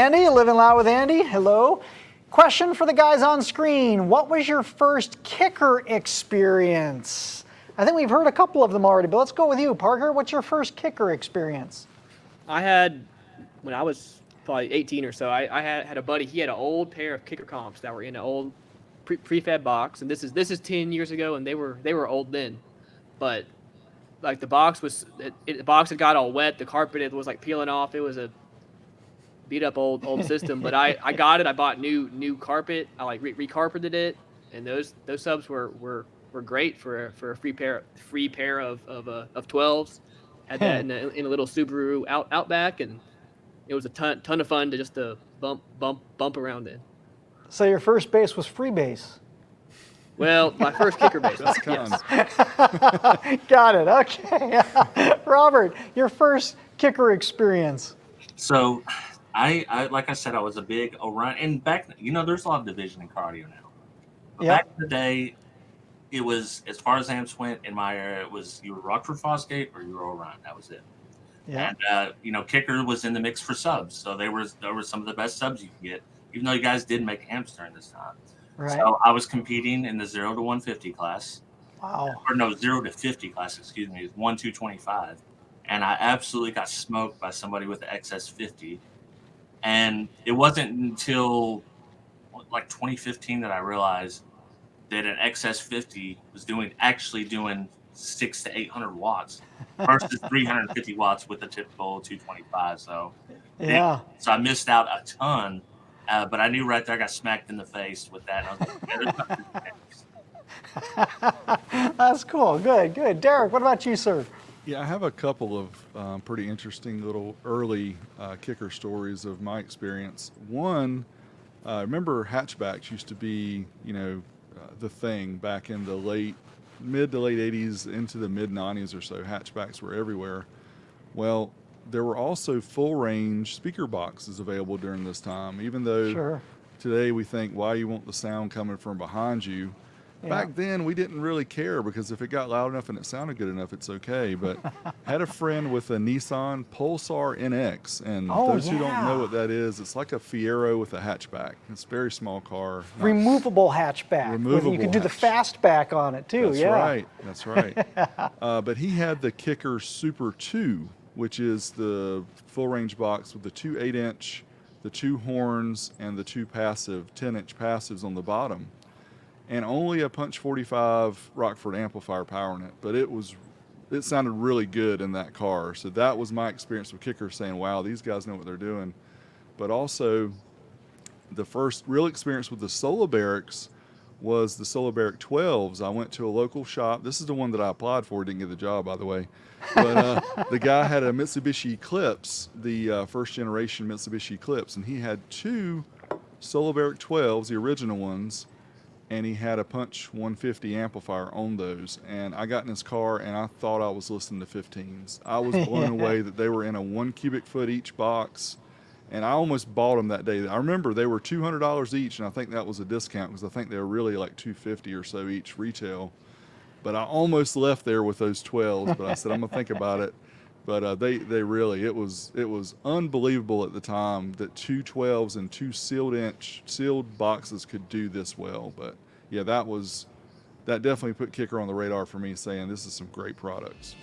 Andy, Living Loud with Andy. Hello. Question for the guys on screen. What was your first kicker experience? I think we've heard a couple of them already, but let's go with you, Parker. What's your first kicker experience? I had, when I was probably 18 or so, I had a buddy. He had an old pair of kicker comps that were in an old prefab box, and this is 10 years ago, and they were old then, but like the box the box had got all wet. The carpet it was like peeling off. It was a beat up old system, but I got it. I bought new carpet. I like recarpeted it, and those subs were great for a free pair of 12s. Had that in a little Subaru Outback, and it was a ton of fun to just bump around in. So your first base was free base. Well, my first kicker base. Yes. Got it. Okay. Robert, your first kicker experience. So, I like I said, I was a big Orion, and back, there's a lot of division in cardio now. But back in the day, it was, as far as amps went in my era, it was you were Rockford Fosgate or you were Orion. That was it. Yeah. And kicker was in the mix for subs, so there were some of the best subs you could get, even though you guys did make amps during this time. Right. So I was competing in the 0 to 150 class. Wow. Or no, 0 to 50 class, excuse me. It was 1 225. And I absolutely got smoked by somebody with the XS50. And it wasn't until like 2015 that I realized that an XS50 was actually doing 600 to 800 watts versus 350 watts with the typical 225. So so I missed out a ton. But I knew right there I got smacked in the face with that. And I was like, That's cool. Good. Derek, what about you, sir? Yeah, I have a couple of pretty interesting little early kicker stories of my experience. One, remember hatchbacks used to be, the thing back in the mid to late 80s into the mid 90s or so. Hatchbacks were everywhere. Well, there were also full range speaker boxes available during this time, even though today we think, why you want the sound coming from behind you? Yeah. Back then we didn't really care, because if it got loud enough and it sounded good enough, it's okay. But had a friend with a Nissan Pulsar NX, and those who don't know what that is, it's like a Fiero with a hatchback. It's a very small car. Removable hatchback. Removable. You could do the fastback on it too. That's right. But he had the Kicker Super 2, which is the full range box with the two 8-inch, the two horns, and the two 10-inch passives on the bottom, and only a Punch 45 Rockford amplifier powering it. But it sounded really good in that car. So that was my experience with Kicker, saying, wow, these guys know what they're doing. But also, the first real experience with the Solo Barracks was the Solo Barrack 12s. I went to a local shop. This is the one that I applied for, didn't get the job, by the way. But the guy had a Mitsubishi Eclipse, the first generation Mitsubishi Eclipse, and he had two Solo Barrack 12s, the original ones, and he had a Punch 150 amplifier on those. And I got in his car, and I thought I was listening to 15s. I was blown away that they were in a 1 cubic foot each box. And I almost bought them that day. I remember they were $200 each, and I think that was a discount, because I think they were really like $250 or so each retail. But I almost left there with those 12s, but I said, I'm gonna think about it. But they really, it was unbelievable at the time that two 12s and two sealed boxes could do this well. But yeah, that definitely put Kicker on the radar for me, saying this is some great products.